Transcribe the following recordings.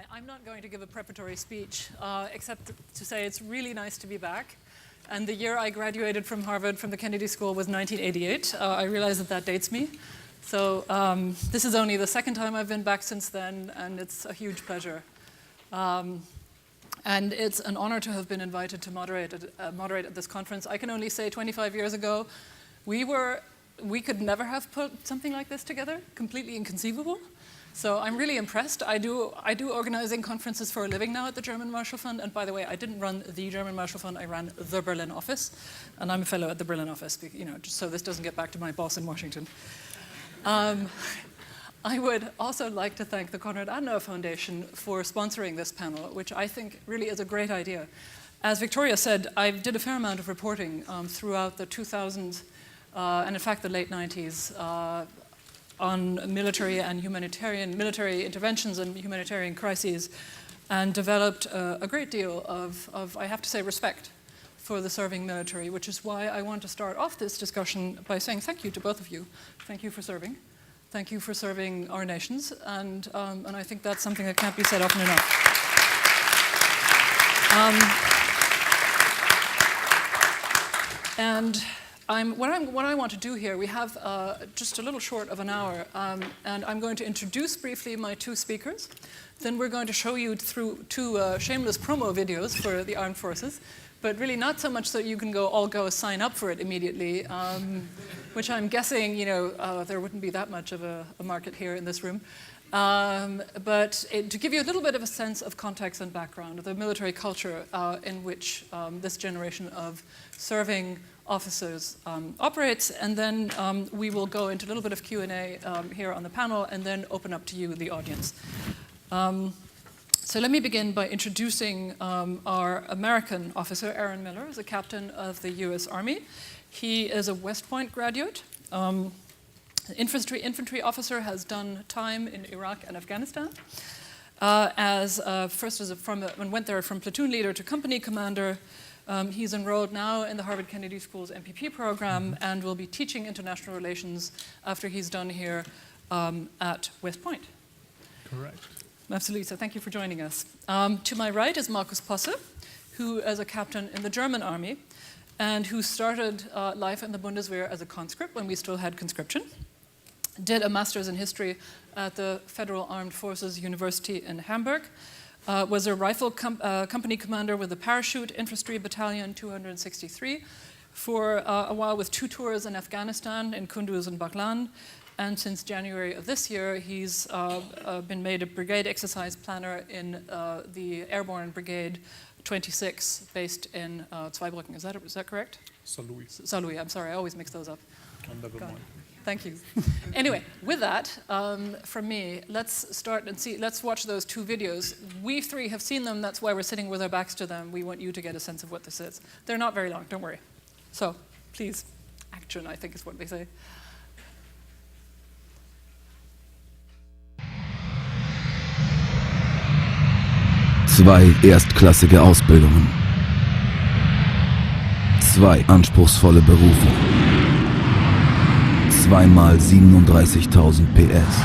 Hi, I'm not going to give a preparatory speech, except to say it's really nice to be back. And the year I graduated from Harvard from the Kennedy School was 1988. I realize that that dates me. So this is only the second time I've been back since then, and it's a huge pleasure. And it's an honor to have been invited to moderate at this conference. I can only say 25 years ago, we could never have put something like this together, completely inconceivable. So I'm really impressed. I do organizing conferences for a living now at the German Marshall Fund. And by the way, I didn't run the German Marshall Fund, I ran the Berlin office. And I'm a fellow at the Berlin office, just so this doesn't get back to my boss in Washington. I would also like to thank the Konrad Adenauer Foundation for sponsoring this panel, which I think really is a great idea. As Victoria said, I did a fair amount of reporting throughout the 2000s and in fact the late 90s on military interventions and humanitarian crises, and developed a great deal of, I have to say, respect for the serving military, which is why I want to start off this discussion by saying thank you to both of you. Thank you for serving. Thank you for serving our nations, and I think that's something that can't be said often enough. What I want to do here, we have just a little short of an hour, and I'm going to introduce briefly my two speakers. Then we're going to show you through two shameless promo videos for the armed forces, but really not so much so you can all go sign up for it immediately, which I'm guessing, there wouldn't be that much of a market here in this room. But to give you a little bit of a sense of context and background of the military culture in which this generation of serving officers operates, and then we will go into a little bit of Q&A here on the panel, and then open up to you, the audience. So let me begin by introducing our American officer, Aaron Miller, is a captain of the U.S. Army. He is a West Point graduate. Infantry officer, has done time in Iraq and Afghanistan. Went there from platoon leader to company commander. He's enrolled now in the Harvard Kennedy School's MPP program and will be teaching international relations after he's done here at West Point. Correct. Absolutely, so thank you for joining us. To my right is Markus Posse, who is a captain in the German Army and who started life in the Bundeswehr as a conscript when we still had conscription. Did a master's in history at the Federal Armed Forces University in Hamburg. Was a rifle company commander with the Parachute Infantry Battalion 263 for a while with 2 tours in Afghanistan, in Kunduz and Baghlan. And since January of this year, he's been made a brigade exercise planner in the Airborne Brigade 26, based in Zweibrücken. Is that correct? Saarlouis. Saarlouis, I'm sorry, I always mix those up. God. Thank you. Anyway, with that, from me, let's start and let's watch those 2 videos. We 3 have seen them, that's why we're sitting with our backs to them. We want you to get a sense of what this is. They're not very long, don't worry. So, please, action, I think is what they say. Zwei erstklassige Ausbildungen. 2 anspruchsvolle Berufe. 2 mal 37.000 PS.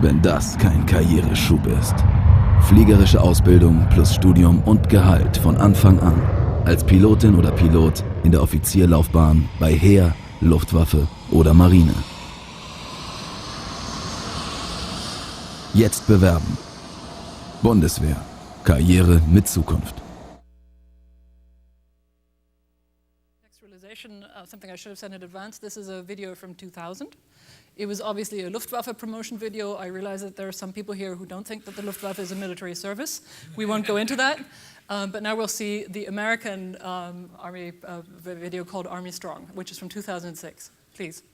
Wenn das kein Karriereschub ist. Fliegerische Ausbildung plus Studium und Gehalt von Anfang an. Als Pilotin oder Pilot in der Offizierlaufbahn bei Heer, Luftwaffe oder Marine. Jetzt bewerben. Bundeswehr. Karriere mit Zukunft. Something I should have said in advance. This is a video from 2000. It was obviously a Luftwaffe promotion video. I realize that there are some people here who don't think that the Luftwaffe is a military service. We won't go into that. But now we'll see the American Army video called Army Strong, which is from 2006. Please.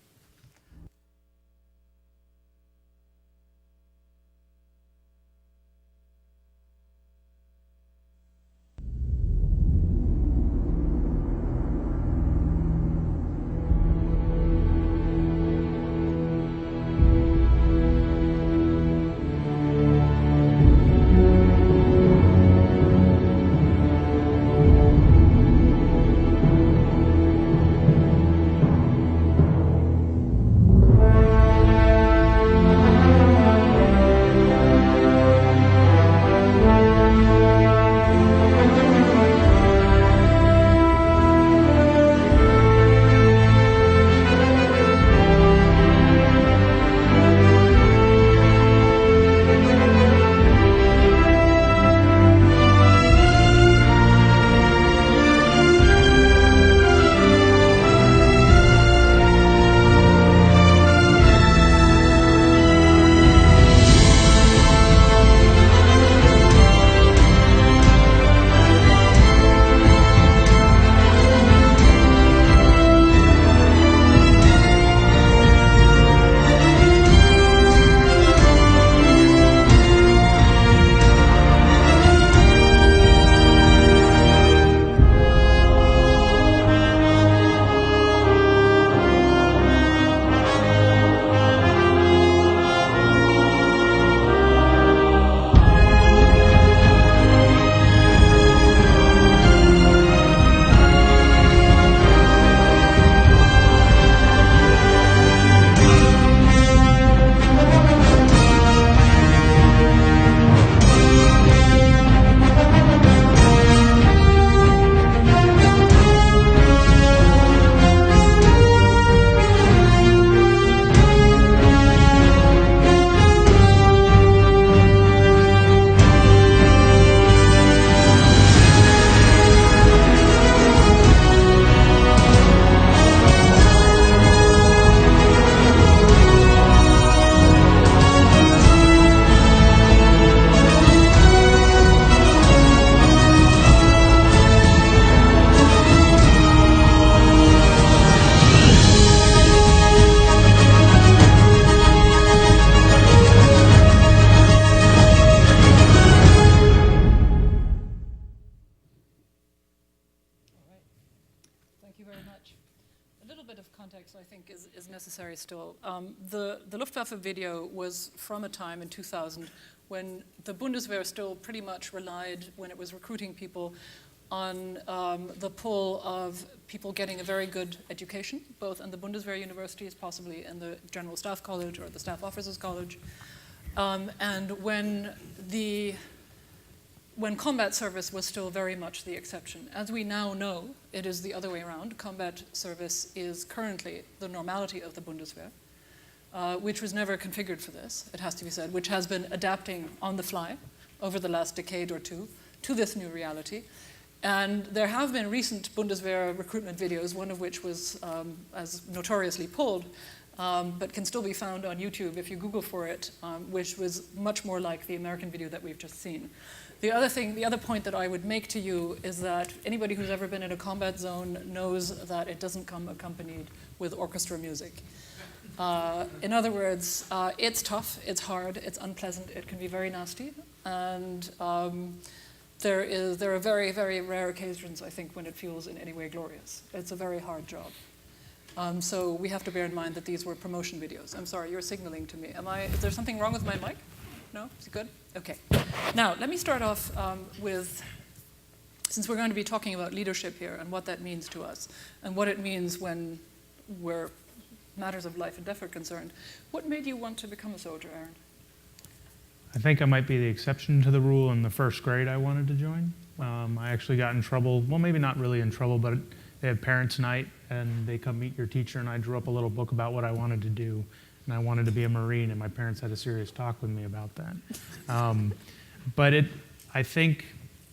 is necessary still. The Luftwaffe video was from a time in 2000 when the Bundeswehr still pretty much relied, when it was recruiting people, on the pull of people getting a very good education, both in the Bundeswehr universities, possibly in the General Staff College or the Staff Officers College. And when combat service was still very much the exception. As we now know, it is the other way around. Combat service is currently the normality of the Bundeswehr, which was never configured for this, it has to be said, which has been adapting on the fly over the last decade or two to this new reality. And there have been recent Bundeswehr recruitment videos, one of which was as notoriously pulled, but can still be found on YouTube if you Google for it, which was much more like the American video that we've just seen. The other point that I would make to you is that anybody who's ever been in a combat zone knows that it doesn't come accompanied with orchestra music. In other words, it's tough, it's hard, it's unpleasant, it can be very nasty, and there are very, very rare occasions, I think, when it feels in any way glorious. It's a very hard job. So we have to bear in mind that these were promotion videos. I'm sorry, you're signaling to me. Is there something wrong with my mic? No? Is it good? Okay. Now, let me start off with, since we're going to be talking about leadership here and what that means to us, and what it means when matters of life and death are concerned, what made you want to become a soldier, Aaron? I think I might be the exception to the rule. In the first grade I wanted to join. I actually got in trouble, well, maybe not really in trouble, but they had parents' night and they come meet your teacher, and I drew up a little book about what I wanted to do. And I wanted to be a Marine, and my parents had a serious talk with me about that. But I think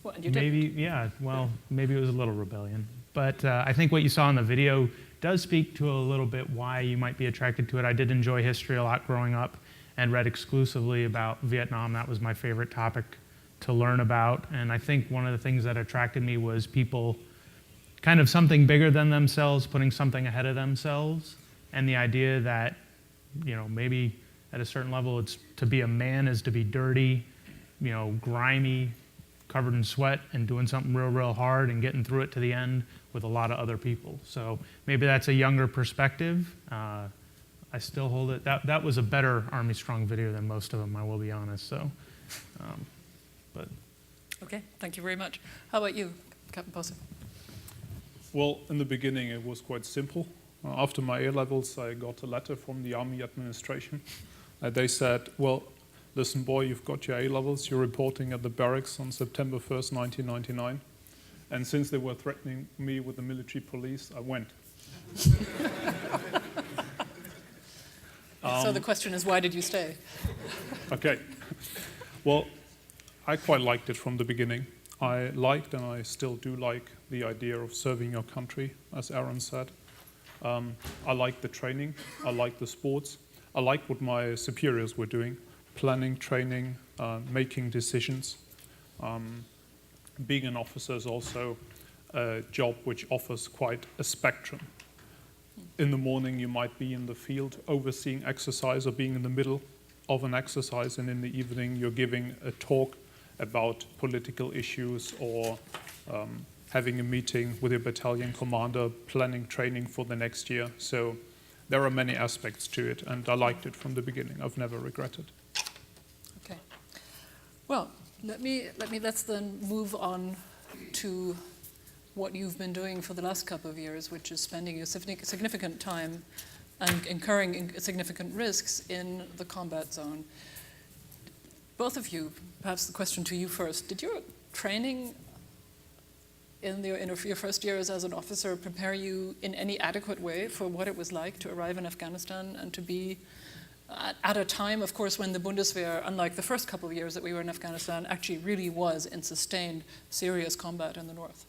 Well, and you maybe, didn't. yeah, well, maybe it was a little rebellion. But I think what you saw in the video does speak to a little bit why you might be attracted to it. I did enjoy history a lot growing up and read exclusively about Vietnam. That was my favorite topic to learn about. And I think one of the things that attracted me was people kind of something bigger than themselves, putting something ahead of themselves, and the idea that, you know, maybe at a certain level, it's to be a man is to be dirty, you know, grimy, covered in sweat, and doing something real, real hard and getting through it to the end with a lot of other people. So maybe that's a younger perspective. I still hold it. That was a better Army Strong video than most of them, I will be honest. So, but Okay, thank you very much. How about you, Captain Posse? Well, in the beginning, it was quite simple. After my A-levels, I got a letter from the Army administration. They said, well, listen, boy, you've got your A-levels. You're reporting at the barracks on September 1st, 1999. And since they were threatening me with the military police, I went. So the question is, why did you stay? Okay. Well, I quite liked it from the beginning. I liked, and I still do like, the idea of serving your country, as Aaron said. I liked the training. I liked the sports. I liked what my superiors were doing, planning, training, making decisions. Being an officer is also a job which offers quite a spectrum. In the morning, you might be in the field overseeing exercise or being in the middle of an exercise, and in the evening, you're giving a talk about political issues or having a meeting with your battalion commander, planning training for the next year. So there are many aspects to it, and I liked it from the beginning. I've never regretted. Okay. Well, let's then move on to what you've been doing for the last couple of years, which is spending a significant time and incurring significant risks in the combat zone. Both of you, perhaps the question to you first, did your training in your first years as an officer prepare you in any adequate way for what it was like to arrive in Afghanistan and to be at a time, of course, when the Bundeswehr, unlike the first couple of years that we were in Afghanistan, actually really was in sustained, serious combat in the north?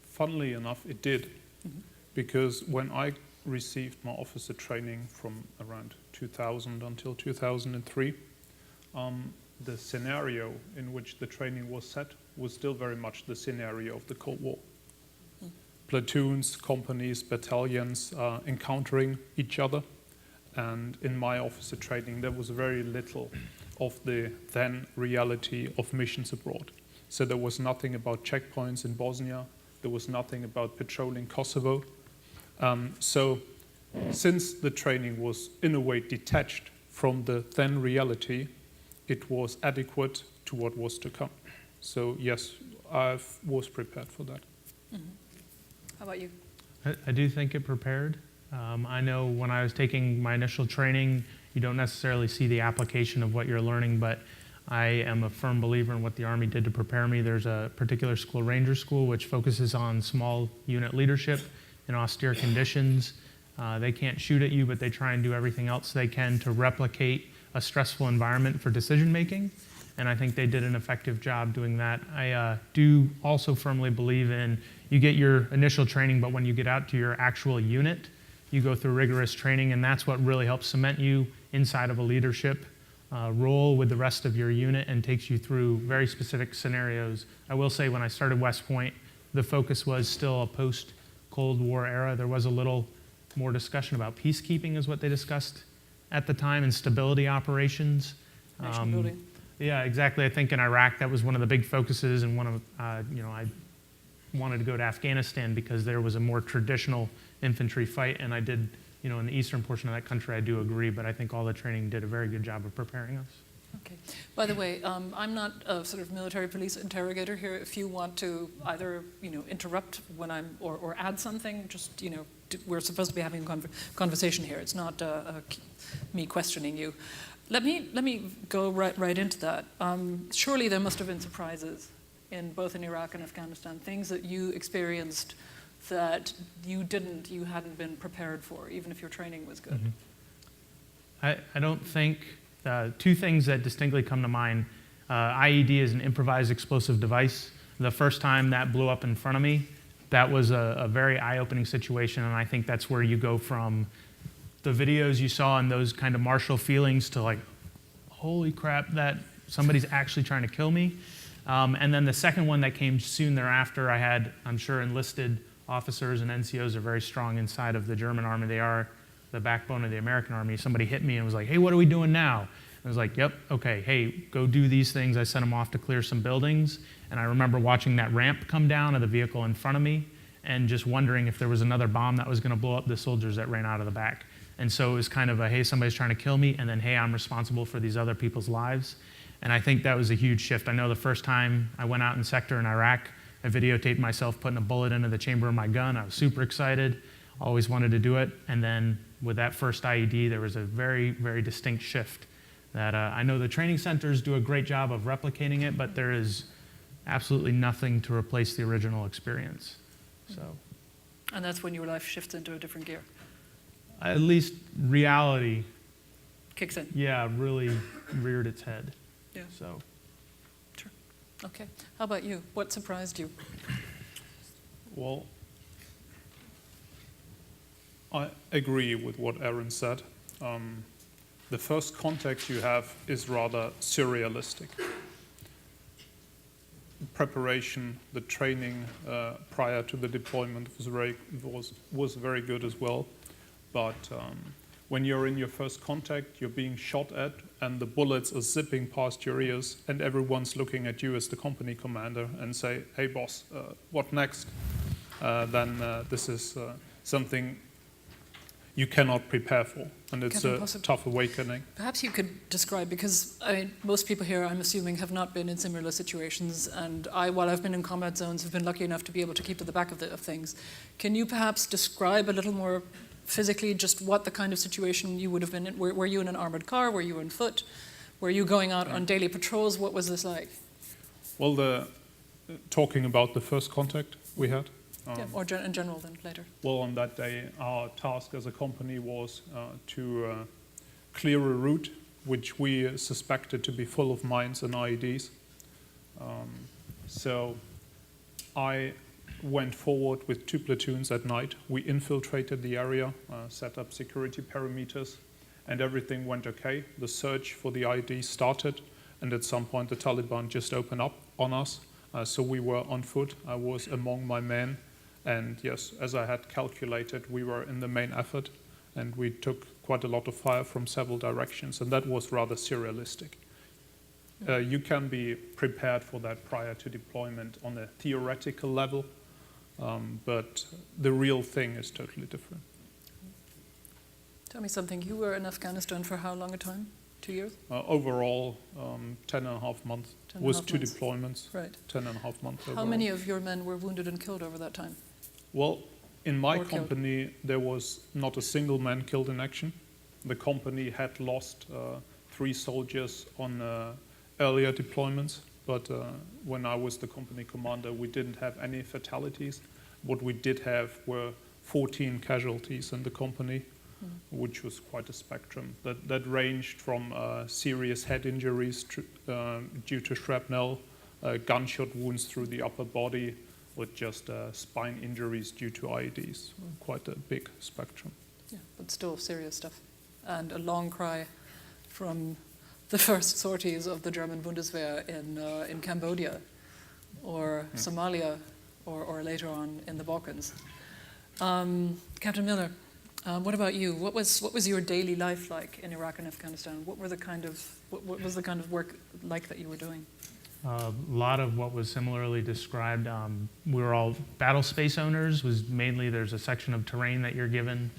Funnily enough, it did. Mm-hmm. Because when I received my officer training from around 2000 until 2003, the scenario in which the training was set was still very much the scenario of the Cold War. Mm. Platoons, companies, battalions encountering each other. And in my officer training, there was very little of the then reality of missions abroad. So there was nothing about checkpoints in Bosnia. There was nothing about patrolling Kosovo. So since the training was in a way detached from the then reality, it was adequate to what was to come. So yes, I was prepared for that. Mm-hmm. How about you? I do think it prepared. I know when I was taking my initial training, you don't necessarily see the application of what you're learning, but I am a firm believer in what the Army did to prepare me. There's a particular school, Ranger School, which focuses on small unit leadership in austere conditions. They can't shoot at you, but they try and do everything else they can to replicate a stressful environment for decision making. And I think they did an effective job doing that. I do also firmly believe in you get your initial training, but when you get out to your actual unit, you go through rigorous training, and that's what really helps cement you inside of a leadership role with the rest of your unit and takes you through very specific scenarios. I will say when I started West Point, the focus was still a post-Cold War era. There was a little more discussion about peacekeeping is what they discussed at the time, and stability operations. Nation building. Yeah, exactly. I think in Iraq that was one of the big focuses, and one of I wanted to go to Afghanistan because there was a more traditional infantry fight, and I did, in the eastern portion of that country, I do agree, but I think all the training did a very good job of preparing us. Okay. By the way, I'm not a sort of military police interrogator here. If you want to either, interrupt when I'm, or add something, just, we're supposed to be having a conversation here. It's not me questioning you. Let me go right into that. Surely there must have been surprises in both in Iraq and Afghanistan, things that you experienced that you hadn't been prepared for, even if your training was good. Mm-hmm. I don't think, two things that distinctly come to mind. IED is an improvised explosive device. The first time that blew up in front of me, that was a very eye-opening situation, and I think that's where you go from the videos you saw and those kind of martial feelings to like, holy crap, that somebody's actually trying to kill me. And then the second one that came soon thereafter, I had, I'm sure, enlisted officers and NCOs are very strong inside of the German Army. They are the backbone of the American Army. Somebody hit me and was like, hey, what are we doing now? I was like, yep, okay, hey, go do these things. I sent them off to clear some buildings. And I remember watching that ramp come down of the vehicle in front of me and just wondering if there was another bomb that was going to blow up the soldiers that ran out of the back. And so it was kind of a, hey, somebody's trying to kill me, and then, hey, I'm responsible for these other people's lives. And I think that was a huge shift. I know the first time I went out in sector in Iraq, I videotaped myself putting a bullet into the chamber of my gun. I was super excited, always wanted to do it. And then with that first IED, there was a very, very distinct shift that I know the training centers do a great job of replicating it, but there is absolutely nothing to replace the original experience. So. And that's when your life shifts into a different gear. At least reality kicks in. Yeah, really reared its head. Yeah. So. Sure. Okay. How about you? What surprised you? Well, I agree with what Aaron said. The first contact you have is rather surrealistic. Preparation, the training prior to the deployment was very good as well. But when you're in your first contact, you're being shot at, and the bullets are zipping past your ears, and everyone's looking at you as the company commander and say, hey boss, what next? Then this is something you cannot prepare for, and it's a tough awakening. Perhaps you could describe, because most people here, I'm assuming, have not been in similar situations, and while I've been in combat zones, have been lucky enough to be able to keep to the back of things. Can you perhaps describe a little more physically just what the kind of situation you would have been in? Were you in an armored car? Were you on foot? Were you going out on daily patrols? What was this like? Well, talking about the first contact we had. Or in general then, later. Well, on that day, our task as a company was to clear a route which we suspected to be full of mines and IEDs. So I went forward with 2 platoons at night. We infiltrated the area, set up security perimeters, and everything went okay. The search for the IED started, and at some point the Taliban just opened up on us. So we were on foot. I was among my men. And yes, as I had calculated, we were in the main effort, and we took quite a lot of fire from several directions, and that was rather surrealistic. You can be prepared for that prior to deployment on a theoretical level, but the real thing is totally different. Tell me something. You were in Afghanistan for how long a time? 2 years? Overall, 10 and a half months 10 and a with half two months. deployments. Right. 10 and a half months How overall. many of your men were wounded and killed over that time? Well, in my Or killed? company, there was not a single man killed in action. The company had lost 3 soldiers on earlier deployments, but when I was the company commander, we didn't have any fatalities. What we did have were 14 casualties in the company, which was quite a spectrum. That ranged from serious head injuries due to shrapnel, gunshot wounds through the upper body, with just spine injuries due to IEDs. Quite a big spectrum. Yeah, but still serious stuff. And a long cry from the first sorties of the German Bundeswehr in Cambodia or Somalia or later on in the Balkans. Captain Miller, what about you? What was your daily life like in Iraq and Afghanistan? What was the kind of work like that you were doing? A lot of what was similarly described. We were all battle space owners. Was mainly there's a section of terrain that you're given,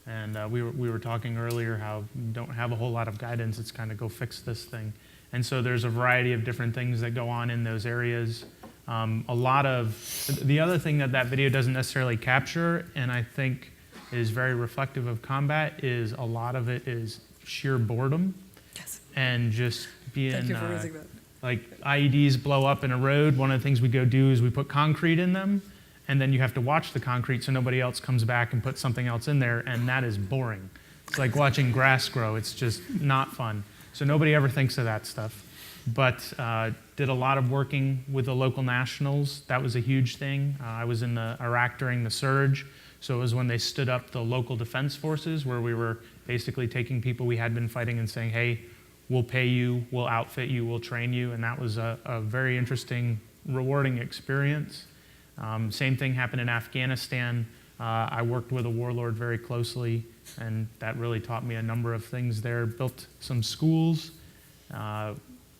and we were talking earlier how you don't have a whole lot of guidance. It's kind of go fix this thing, and so there's a variety of different things that go on in those areas. A lot of the other thing that video doesn't necessarily capture, and I think is very reflective of combat, is a lot of it is sheer boredom. Yes. And just being. Thank you for raising that. Like IEDs blow up in a road, one of the things we go do is we put concrete in them, and then you have to watch the concrete so nobody else comes back and puts something else in there, and that is boring. It's like watching grass grow. It's just not fun. So nobody ever thinks of that stuff. But did a lot of working with the local nationals. That was a huge thing. I was in Iraq during the surge, so it was when they stood up the local defense forces, where we were basically taking people we had been fighting and saying, hey, we'll pay you, we'll outfit you, we'll train you, and that was a very interesting, rewarding experience. Same thing happened in Afghanistan. I worked with a warlord very closely, and that really taught me a number of things there. Built some schools,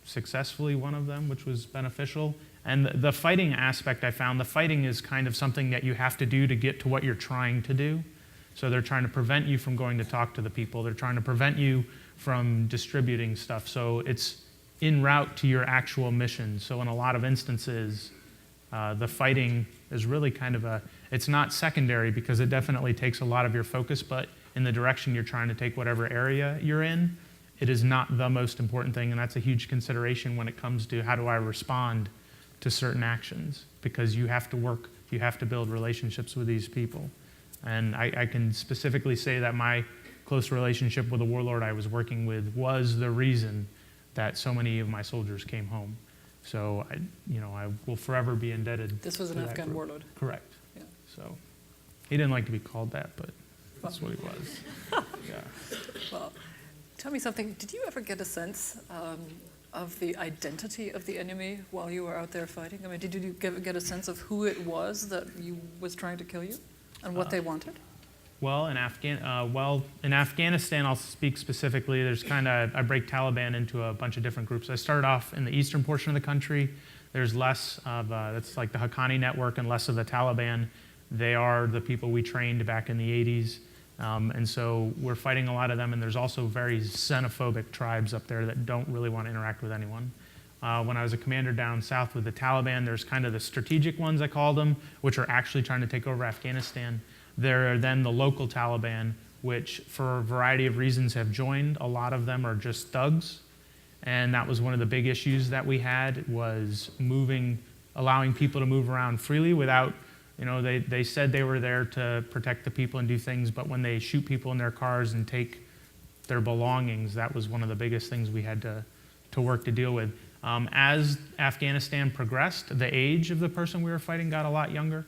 successfully one of them, which was beneficial. And the fighting aspect, I found, the fighting is kind of something that you have to do to get to what you're trying to do. So they're trying to prevent you from going to talk to the people. They're trying to prevent you from distributing stuff. So it's en route to your actual mission. So in a lot of instances, the fighting is really kind of it's not secondary because it definitely takes a lot of your focus, but in the direction you're trying to take whatever area you're in, it is not the most important thing, and that's a huge consideration when it comes to how do I respond to certain actions, because you have to work, you have to build relationships with these people. And I can specifically say that my close relationship with the warlord I was working with was the reason that so many of my soldiers came home. So I will forever be indebted. This was an Afghan warlord. Correct. Yeah. So he didn't like to be called that, but that's what he was. Yeah. Well, tell me something. Did you ever get a sense of the identity of the enemy while you were out there fighting? I mean, did you get a sense of who it was that was trying to kill you and what they wanted? Well, in Afghanistan, I'll speak specifically. There's I break Taliban into a bunch of different groups. I started off in the eastern portion of the country. There's less of, that's like the Haqqani network, and less of the Taliban. They are the people we trained back in the 80s. And so we're fighting a lot of them, and there's also very xenophobic tribes up there that don't really want to interact with anyone. When I was a commander down south with the Taliban, there's kind of the strategic ones, I call them, which are actually trying to take over Afghanistan. There are then the local Taliban, which for a variety of reasons have joined. A lot of them are just thugs. And that was one of the big issues that we had, was allowing people to move around freely without, they said they were there to protect the people and do things, but when they shoot people in their cars and take their belongings, that was one of the biggest things we had to work to deal with. As Afghanistan progressed, the age of the person we were fighting got a lot younger.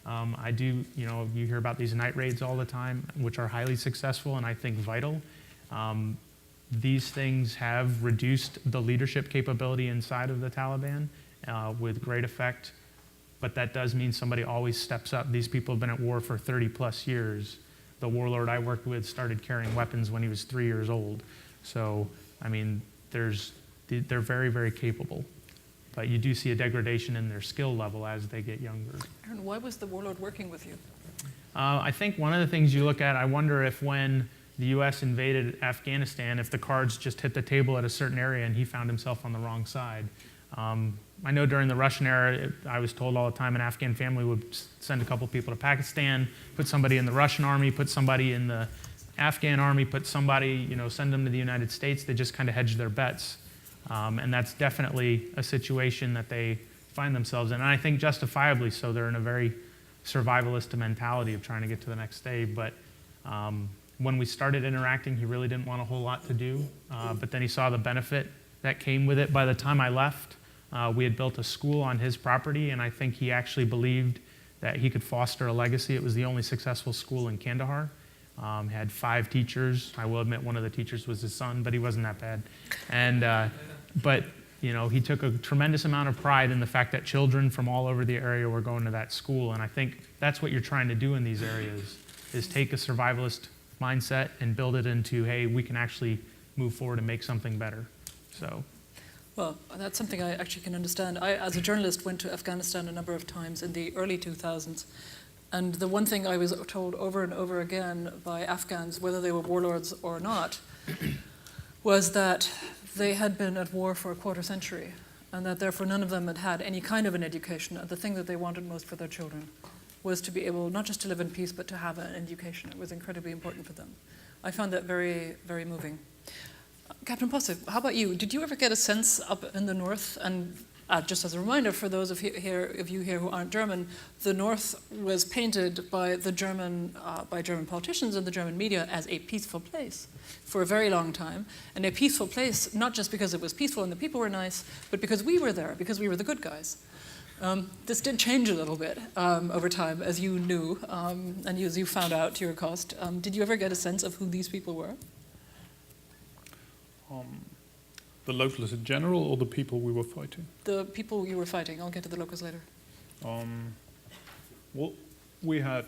You hear about these night raids all the time, which are highly successful and I think vital. These things have reduced the leadership capability inside of the Taliban with great effect, but that does mean somebody always steps up. These people have been at war for 30 plus years. The warlord I worked with started carrying weapons when he was 3 years old. So, I mean, they're very, very capable. But you do see a degradation in their skill level as they get younger. Aaron, why was the warlord working with you? I think one of the things you look at, I wonder if when the US invaded Afghanistan if the cards just hit the table at a certain area and he found himself on the wrong side. I know during the Russian era, I was told all the time an Afghan family would send a couple people to Pakistan, put somebody in the Russian army, put somebody in the Afghan army, put somebody, send them to the United States. They just kind of hedge their bets. And that's definitely a situation that they find themselves in. And I think justifiably so. They're in a very survivalist mentality of trying to get to the next day. But when we started interacting, he really didn't want a whole lot to do. But then he saw the benefit that came with it. By the time I left, we had built a school on his property, and I think he actually believed that he could foster a legacy. It was the only successful school in Kandahar. Had 5 teachers. I will admit one of the teachers was his son, but he wasn't that bad. And but he took a tremendous amount of pride in the fact that children from all over the area were going to that school. And I think that's what you're trying to do in these areas, is take a survivalist mindset and build it into, hey, we can actually move forward and make something better. So. Well, that's something I actually can understand. I, as a journalist, went to Afghanistan a number of times in the early 2000s. And the one thing I was told over and over again by Afghans, whether they were warlords or not, was that they had been at war for a quarter century, and that therefore none of them had had any kind of an education. And the thing that they wanted most for their children was to be able not just to live in peace, but to have an education. It was incredibly important for them. I found that very, very moving. Captain Posse, how about you? Did you ever get a sense up in the north, and just as a reminder for those of you here who aren't German, the North was painted by German politicians and the German media as a peaceful place for a very long time, and a peaceful place not just because it was peaceful and the people were nice, but because we were there, because we were the good guys. This did change a little bit over time, as you knew, and as you found out to your cost. Did you ever get a sense of who these people were? The locals in general, or the people we were fighting? The people you were fighting. I'll get to the locals later. Well, we had,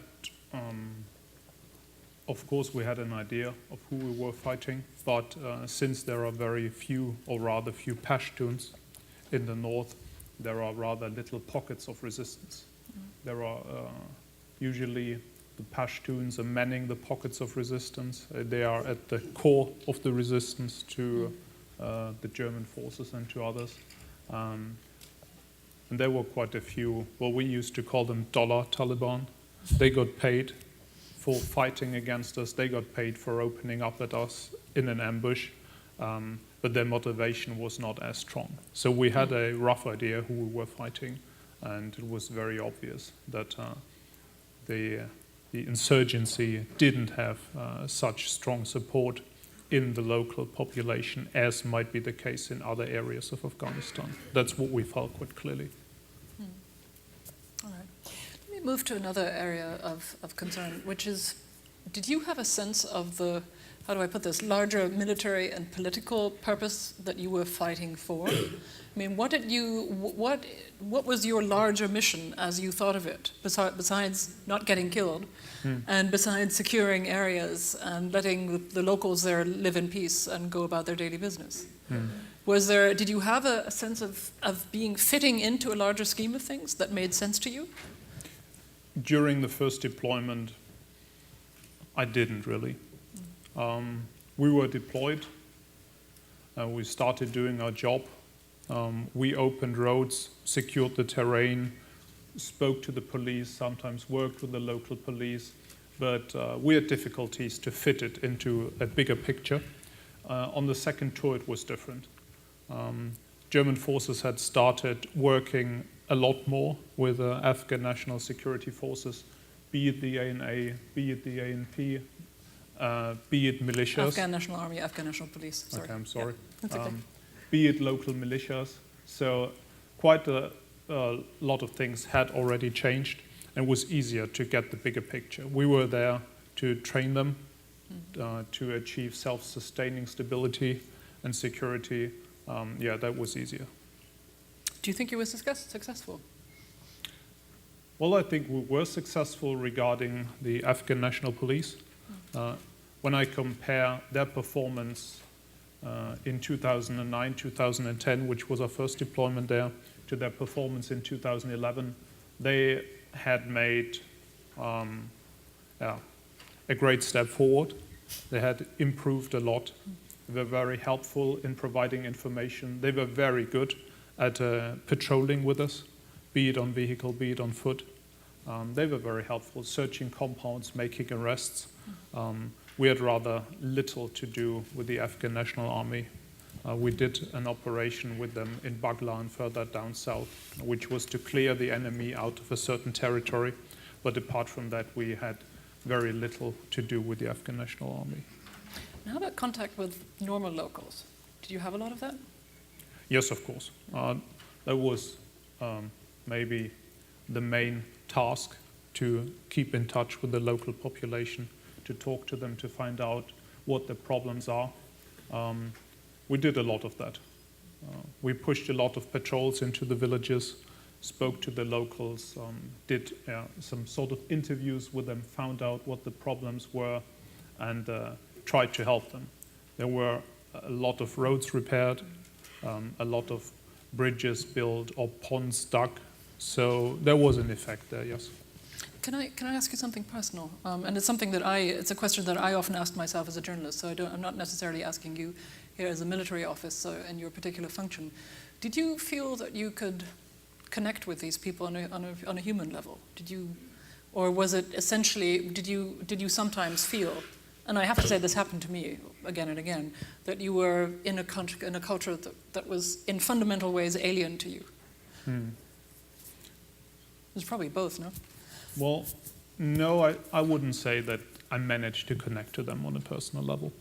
of course, we had an idea of who we were fighting, but since there are very few, or rather few Pashtuns in the north, there are rather little pockets of resistance. There are usually the Pashtuns are manning the pockets of resistance. They are at the core of the resistance to the German forces and to others. And there were quite a few, well, we used to call them dollar Taliban. They got paid for fighting against us. They got paid for opening up at us in an ambush. But their motivation was not as strong. So we had a rough idea who we were fighting, and it was very obvious that the insurgency didn't have such strong support in the local population as might be the case in other areas of Afghanistan. That's what we felt quite clearly. All right. Let me move to another area of concern, which is, did you have a sense of the, how do I put this, larger military and political purpose that you were fighting for? I mean, what was your larger mission as you thought of it, besides not getting killed, and besides securing areas and letting the locals there live in peace and go about their daily business? Did you have a sense of being fitting into a larger scheme of things that made sense to you? During the first deployment, I didn't really. We were deployed. We started doing our job. We opened roads, secured the terrain, spoke to the police, sometimes worked with the local police, but we had difficulties to fit it into a bigger picture. On the second tour, it was different. German forces had started working a lot more with Afghan National Security Forces, be it the ANA, be it the ANP, be it militias. Afghan National Army, Afghan National Police. Sorry. Okay, I'm sorry. Yeah, that's okay. Be it local militias. So quite a lot of things had already changed, and it was easier to get the bigger picture. We were there to train them, to achieve self-sustaining stability and security. Yeah, that was easier. Do you think you were successful? Well, I think we were successful regarding the Afghan National Police. When I compare their performance in 2009, 2010, which was our first deployment there, to their performance in 2011, they had made a great step forward. They had improved a lot. They were very helpful in providing information. They were very good at patrolling with us, be it on vehicle, be it on foot. They were very helpful, searching compounds, making arrests. We had rather little to do with the Afghan National Army. We did an operation with them in Bagla and further down south, which was to clear the enemy out of a certain territory. But apart from that, we had very little to do with the Afghan National Army. And how about contact with normal locals? Did you have a lot of that? Yes, of course. That was maybe the main task, to keep in touch with the local population, to talk to them, to find out what the problems are. We did a lot of that. We pushed a lot of patrols into the villages, spoke to the locals, did some sort of interviews with them, found out what the problems were, and tried to help them. There were a lot of roads repaired, a lot of bridges built or ponds dug, so there was an effect there, yes. Can I ask you something personal? And it's something that it's a question that I often ask myself as a journalist, so I'm not necessarily asking you here as a military officer in your particular function. Did you feel that you could connect with these people on a human level? Or was it essentially, did you sometimes feel, and I have to say this happened to me again and again, that you were in a culture that was in fundamental ways alien to you? There's probably both, no? Well, no, I wouldn't say that I managed to connect to them on a personal level.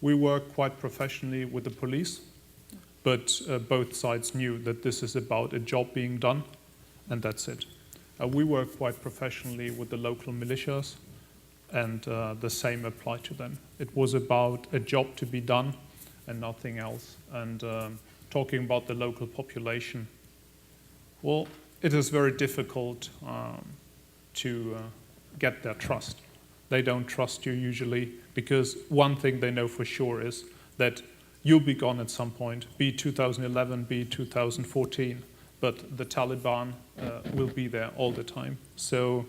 We work quite professionally with the police, but both sides knew that this is about a job being done, and that's it. We work quite professionally with the local militias, and the same applied to them. It was about a job to be done and nothing else. And talking about the local population, well, it is very difficult to get their trust. They don't trust you usually, because one thing they know for sure is that you'll be gone at some point, be it 2011, be it 2014, but the Taliban will be there all the time. So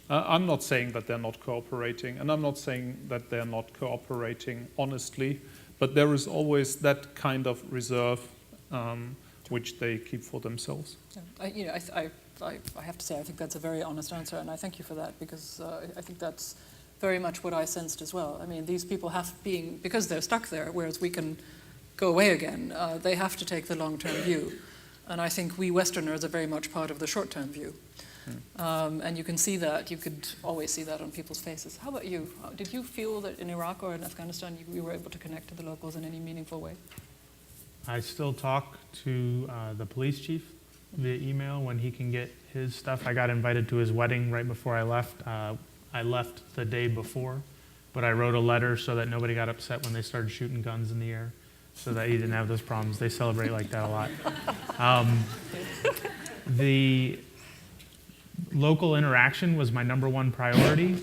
I'm not saying that they're not cooperating, and I'm not saying that they're not cooperating honestly, but there is always that kind of reserve which they keep for themselves. I have to say, I think that's a very honest answer, and I thank you for that, because I think that's very much what I sensed as well. I mean, these people because they're stuck there, whereas we can go away again, they have to take the long-term view. And I think we Westerners are very much part of the short-term view. And you can see that, you could always see that on people's faces. How about you? Did you feel that in Iraq or in Afghanistan you were able to connect to the locals in any meaningful way? I still talk to the police chief via email when he can get his stuff. I got invited to his wedding right before I left. I left the day before, but I wrote a letter so that nobody got upset when they started shooting guns in the air, so that he didn't have those problems. They celebrate like that a lot. The local interaction was my #1 priority.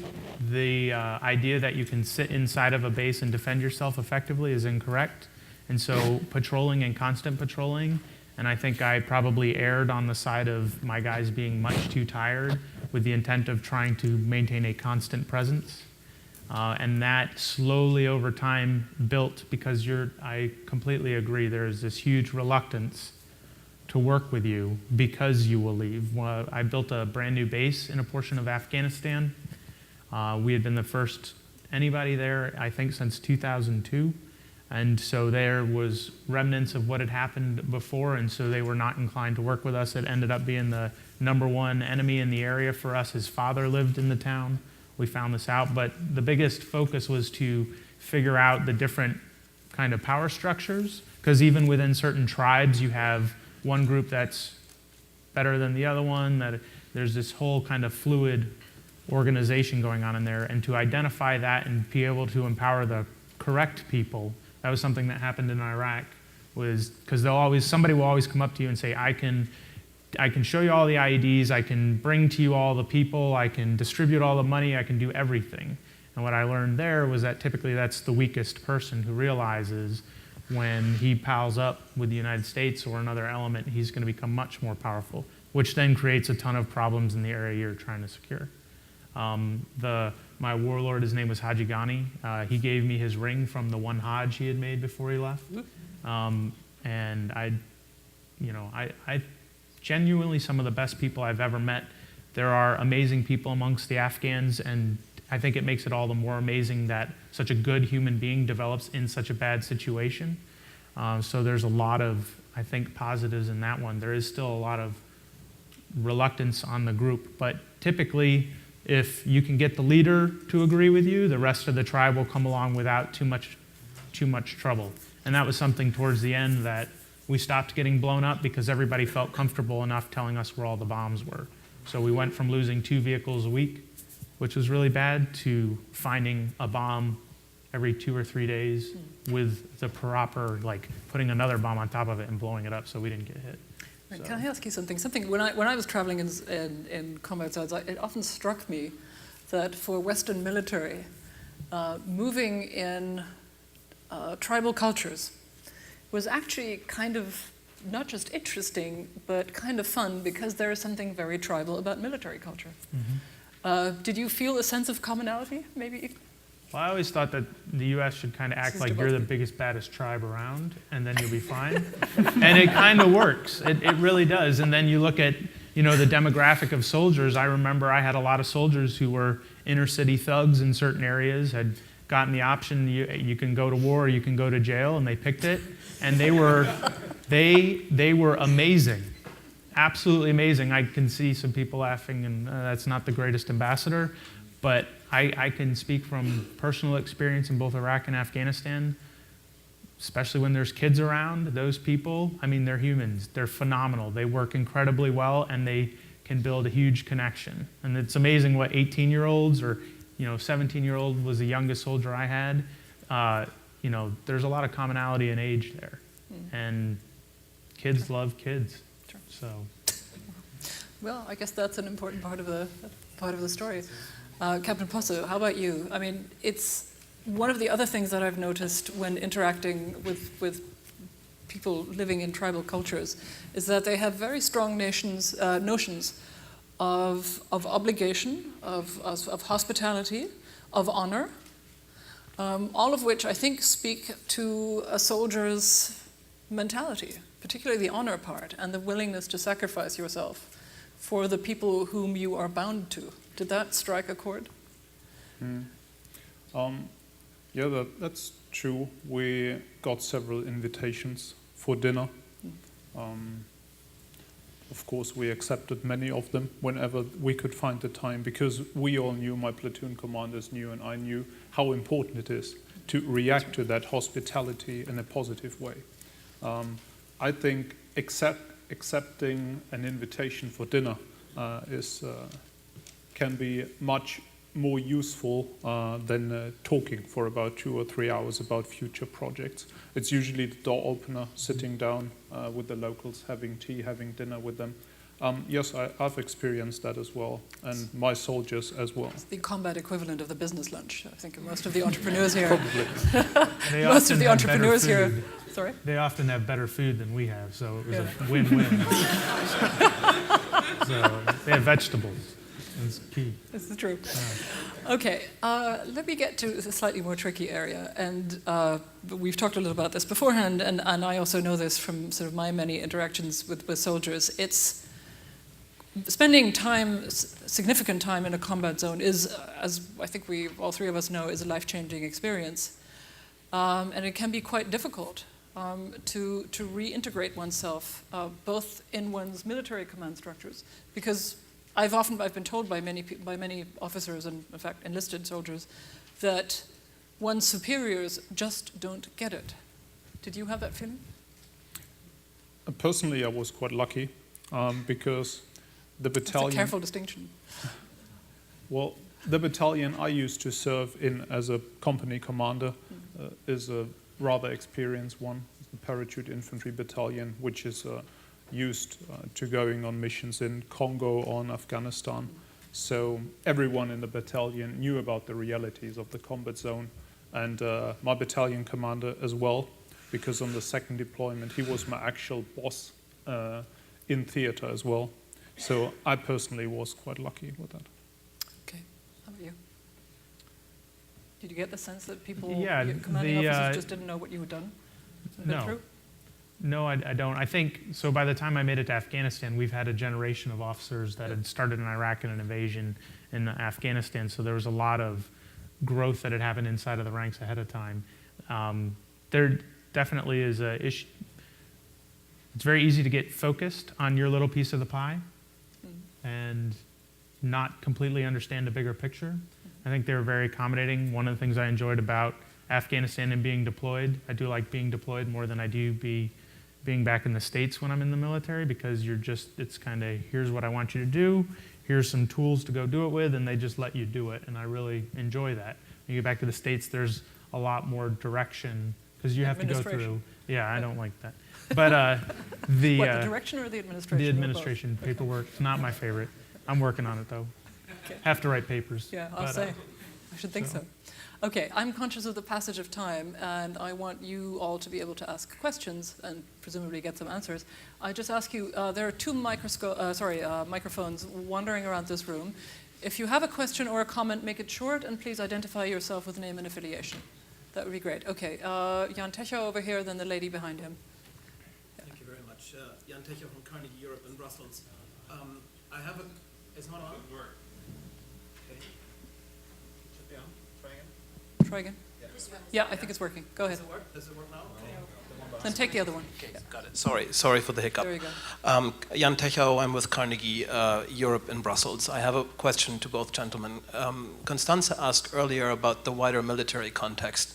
The idea that you can sit inside of a base and defend yourself effectively is incorrect. And so patrolling and constant patrolling, and I think I probably erred on the side of my guys being much too tired with the intent of trying to maintain a constant presence. And that slowly over time built, because I completely agree, there's this huge reluctance to work with you because you will leave. I built a brand new base in a portion of Afghanistan. We had been the first anybody there, I think, since 2002. And so there was remnants of what had happened before, and so they were not inclined to work with us. It ended up being the #1 enemy in the area for us. His father lived in the town. We found this out, but the biggest focus was to figure out the different kind of power structures, because even within certain tribes, you have one group that's better than the other one, that there's this whole kind of fluid organization going on in there, and to identify that and be able to empower the correct people. That was something that happened in Iraq, was because somebody will always come up to you and say, I can show you all the IEDs, I can bring to you all the people, I can distribute all the money, I can do everything. And what I learned there was that typically that's the weakest person who realizes when he pals up with the United States or another element, he's going to become much more powerful, which then creates a ton of problems in the area you're trying to secure. The my warlord, his name was Haji Ghani. He gave me his ring from the one Hajj he had made before he left. And I genuinely some of the best people I've ever met. There are amazing people amongst the Afghans, and I think it makes it all the more amazing that such a good human being develops in such a bad situation. So there's a lot of, I think, positives in that one. There is still a lot of reluctance on the group, but typically, if you can get the leader to agree with you, the rest of the tribe will come along without too much trouble. And that was something towards the end that we stopped getting blown up because everybody felt comfortable enough telling us where all the bombs were. So we went from losing 2 vehicles a week, which was really bad, to finding a bomb every 2 or 3 days with the proper, like putting another bomb on top of it and blowing it up so we didn't get hit. So. Can I ask you something? When I was traveling in combat zones, it often struck me that for Western military, moving in tribal cultures was actually kind of not just interesting, but kind of fun, because there is something very tribal about military culture. Mm-hmm. Did you feel a sense of commonality, maybe? Well, I always thought that the U.S. should kind of act like you're the biggest, baddest tribe around, and then you'll be fine. And it kind of works. It really does. And then you look at, the demographic of soldiers. I remember I had a lot of soldiers who were inner city thugs in certain areas, had gotten the option, you can go to war or you can go to jail, and they picked it. And they were amazing. Absolutely amazing. I can see some people laughing, and that's not the greatest ambassador, but I can speak from personal experience in both Iraq and Afghanistan, especially when there's kids around. Those people, they're humans. They're phenomenal. They work incredibly well, and they can build a huge connection. And it's amazing what 18-year-olds or 17-year-old was the youngest soldier I had. There's a lot of commonality in age there. And kids love kids. Sure. So. Well, I guess that's an important part of the story. Captain Posse, how about you? It's one of the other things that I've noticed when interacting with people living in tribal cultures is that they have very strong notions of obligation, of hospitality, of honor, all of which I think speak to a soldier's mentality, particularly the honor part and the willingness to sacrifice yourself for the people whom you are bound to. Did that strike a chord? Yeah, that's true. We got several invitations for dinner. Of course, we accepted many of them whenever we could find the time, because we all knew, my platoon commanders knew, and I knew how important it is to react to that hospitality in a positive way. I think accepting an invitation for dinner can be much more useful than talking for about 2 or 3 hours about future projects. It's usually the door opener, sitting down with the locals, having tea, having dinner with them. Yes, I've experienced that as well, and my soldiers as well. It's the combat equivalent of the business lunch, I think, most of the entrepreneurs here. Probably. Most of the entrepreneurs here. Sorry? They often have better food than we have, so it was a win-win. So they have vegetables. It's key. This is true. Okay, let me get to a slightly more tricky area. And we've talked a little about this beforehand, and I also know this from sort of my many interactions with soldiers. It's spending time, significant time in a combat zone is, as I think all three of us know, is a life-changing experience. And it can be quite difficult to reintegrate oneself, both in one's military command structures, because I've been told by many officers and, in fact, enlisted soldiers that one's superiors just don't get it. Did you have that feeling? Personally, I was quite lucky because the battalion... That's a careful distinction. Well, the battalion I used to serve in as a company commander is a rather experienced one, the Parachute Infantry Battalion, which is used to going on missions in Congo or in Afghanistan. So everyone in the battalion knew about the realities of the combat zone, and my battalion commander as well, because on the second deployment he was my actual boss in theater as well. So I personally was quite lucky with that. Okay, how about you? Did you get the sense that people, Yeah, your commanding officers just didn't know what you had done? Is that true? No, I don't. I think, so by the time I made it to Afghanistan, we've had a generation of officers that had started in Iraq and an invasion in Afghanistan, so there was a lot of growth that had happened inside of the ranks ahead of time. There definitely is a issue. It's very easy to get focused on your little piece of the pie and not completely understand the bigger picture. I think they were very accommodating. One of the things I enjoyed about Afghanistan and being deployed, I do like being deployed more than I do being back in the States when I'm in the military, because it's kind of, here's what I want you to do, here's some tools to go do it with, and they just let you do it, and I really enjoy that. When you get back to the States, there's a lot more direction, because you have to go through, I don't like that. But the direction or the administration? The administration, paperwork, it's not my favorite. I'm working on it though. Okay. Have to write papers. Yeah, I'll say. I should think so. Okay, I'm conscious of the passage of time, and I want you all to be able to ask questions and presumably get some answers. I just ask you, there are two microphones wandering around this room. If you have a question or a comment, make it short, and please identify yourself with name and affiliation. That would be great. Okay, Jan Techo over here, then the lady behind him. Thank you very much. Jan Techo from Carnegie Europe in Brussels. I have a... It's not on? Okay. Should be on. Try again. Try again. Yeah, I think it's working. Go ahead. Does it work? Does it work now? Okay. Then take the other one. Okay, got it. Sorry for the hiccup. There you go. Jan Techow, I'm with Carnegie Europe in Brussels. I have a question to both gentlemen. Constanze asked earlier about the wider military context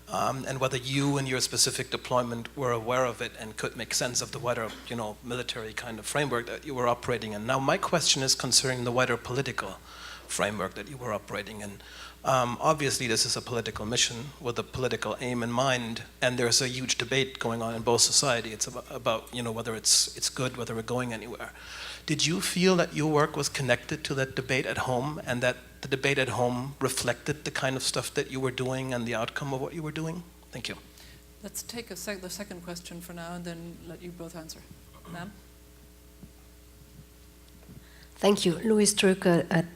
and whether you in your specific deployment were aware of it and could make sense of the wider, military kind of framework that you were operating in. Now, my question is concerning the wider political framework that you were operating in. Obviously, this is a political mission with a political aim in mind, and there's a huge debate going on in both society. It's about whether it's good, whether we're going anywhere. Did you feel that your work was connected to that debate at home, and that the debate at home reflected the kind of stuff that you were doing and the outcome of what you were doing? Thank you. Let's take the second question for now, and then let you both answer. Ma'am? Thank you. Louise Drucker at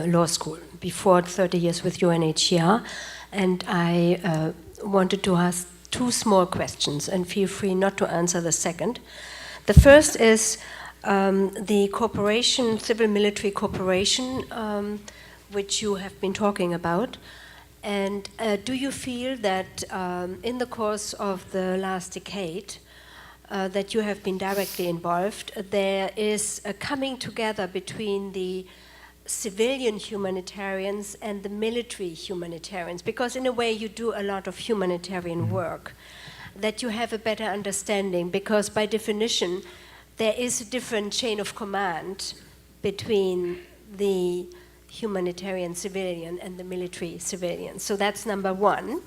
law school, before 30 years with UNHCR. And I wanted to ask two small questions, and feel free not to answer the second. The first is the cooperation, civil-military cooperation, which you have been talking about. And do you feel that in the course of the last decade, that you have been directly involved, there is a coming together between the civilian humanitarians and the military humanitarians, because in a way you do a lot of humanitarian work, that you have a better understanding, because by definition there is a different chain of command between the humanitarian civilian and the military civilian. So that's number one.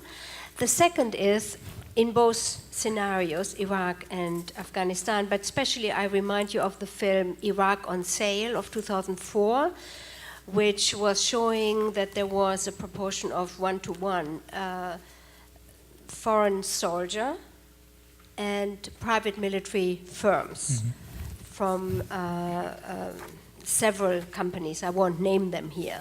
The second is, in both scenarios, Iraq and Afghanistan, but especially I remind you of the film Iraq on Sale of 2004, which was showing that there was a proportion of 1-to-1 foreign soldier and private military firms from several companies. I won't name them here.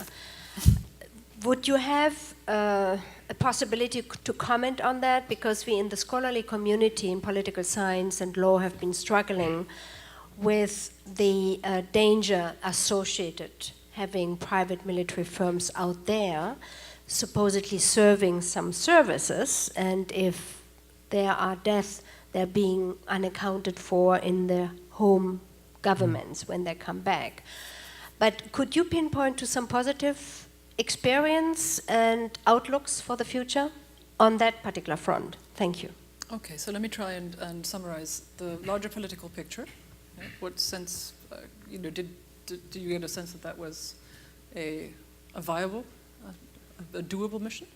Would you have a possibility to comment on that? Because we in the scholarly community in political science and law have been struggling with the danger associated having private military firms out there supposedly serving some services, and if there are deaths, they're being unaccounted for in the home governments when they come back. But could you pinpoint to some positive experience and outlooks for the future on that particular front? Thank you. Okay, so let me try and summarize the larger political picture. Yeah, what sense, did you get a sense that that was a viable, a doable mission?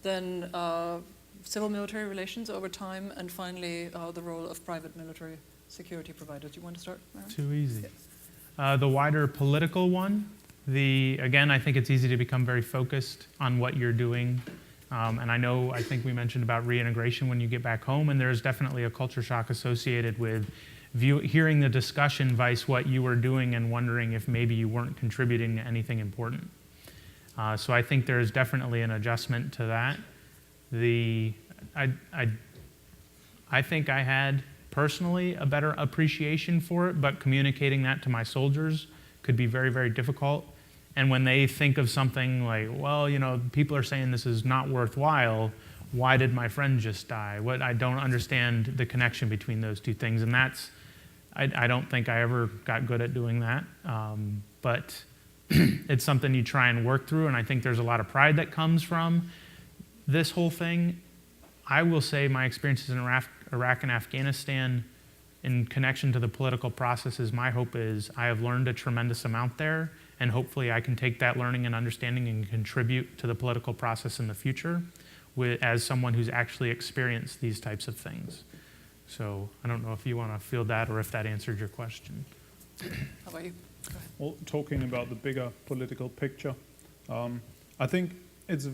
Then civil-military relations over time, and finally the role of private military security providers. Do you want to start, Maren? Too easy. The wider political one, again, I think it's easy to become very focused on what you're doing. And I think we mentioned about reintegration when you get back home, and there's definitely a culture shock associated with hearing the discussion vice what you were doing and wondering if maybe you weren't contributing to anything important. So I think there's definitely an adjustment to that. I think I had personally a better appreciation for it, but communicating that to my soldiers could be very, very difficult. And when they think of something like, well, you know, people are saying this is not worthwhile, why did my friend just die? I don't understand the connection between those two things. And I don't think I ever got good at doing that. But it's something you try and work through, and I think there's a lot of pride that comes from this whole thing. I will say my experiences in Iraq and Afghanistan in connection to the political processes, my hope is I have learned a tremendous amount there, and hopefully I can take that learning and understanding and contribute to the political process in the future as someone who's actually experienced these types of things. So I don't know if you want to field that or if that answered your question. How about you? Go ahead. Well, talking about the bigger political picture, I think it's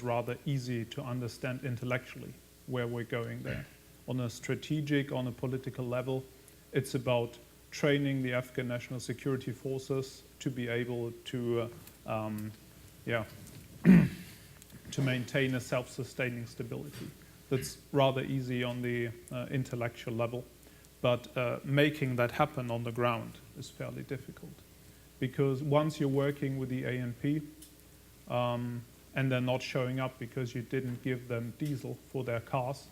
rather easy to understand intellectually where we're going there. On a strategic, on a political level, it's about training the Afghan National Security Forces to be able to, to maintain a self-sustaining stability. That's rather easy on the intellectual level, but making that happen on the ground is fairly difficult. Because once you're working with the ANP, and they're not showing up because you didn't give them diesel for their cars,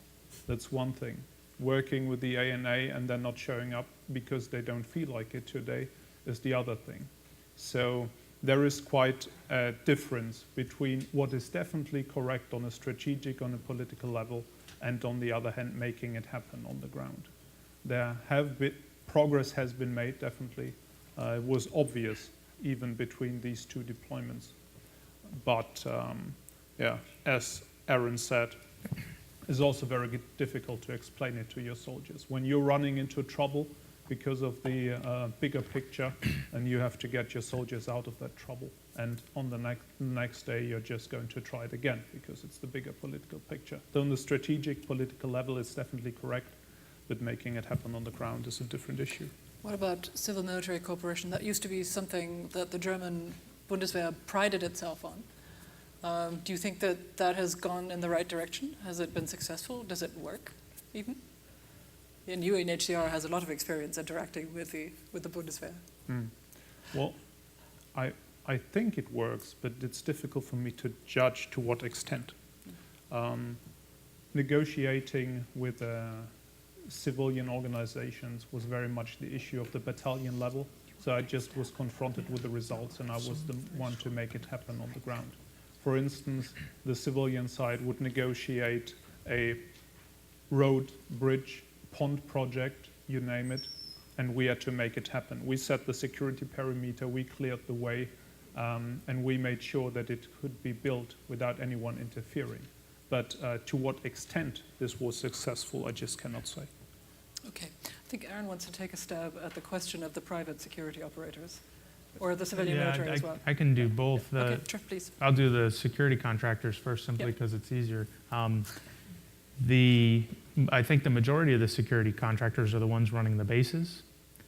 that's one thing. Working with the ANA and they're not showing up because they don't feel like it today is the other thing. So there is quite a difference between what is definitely correct on a strategic, on a political level, and on the other hand, making it happen on the ground. Progress has been made, definitely. It was obvious even between these two deployments. But as Aaron said, it's also very difficult to explain it to your soldiers. When you're running into trouble because of the bigger picture, and you have to get your soldiers out of that trouble. And on the next day, you're just going to try it again because it's the bigger political picture. So on the strategic political level, it's definitely correct, but making it happen on the ground is a different issue. What about civil-military cooperation? That used to be something that the German Bundeswehr prided itself on. Do you think that that has gone in the right direction? Has it been successful? Does it work, even? And UNHCR has a lot of experience interacting with the Bundeswehr. Well, I think it works, but it's difficult for me to judge to what extent. Negotiating with civilian organizations was very much the issue of the battalion level. So I just was confronted with the results, and I was the one to make it happen on the ground. For instance, the civilian side would negotiate a road, bridge, pond project, you name it, and we had to make it happen. We set the security perimeter, we cleared the way, and we made sure that it could be built without anyone interfering. But to what extent this was successful, I just cannot say. Okay. I think Aaron wants to take a stab at the question of the private security operators, or the civilian military as well. I can do both. Okay, sure, please. I'll do the security contractors first, simply because it's easier. I think the majority of the security contractors are the ones running the bases.